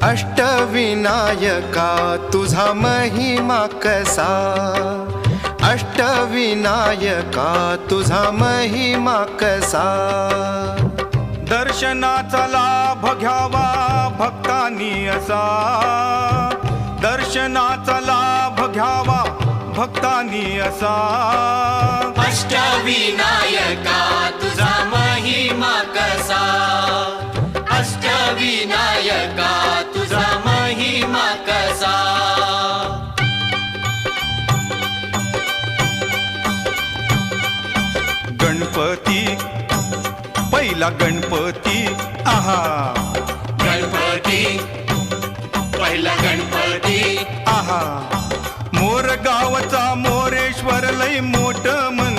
अष्टविनायका तुझा महिमा कसा, अष्टविनायका तुझा महिमा कसा। दर्शनाचा लाभ घ्यावा भक्तांनी असा, दर्शनाचा लाभ घ्यावा भक्तांनी असा। अष्टविनायका तुझा महिमा कसा, अष्टविनायका तुझा महिमा कसा। गणपती पहिला गणपती आहा, गणपती पहिला गणपती आहा। मोर गावचा मोरेश्वर लय मोठ मंदिर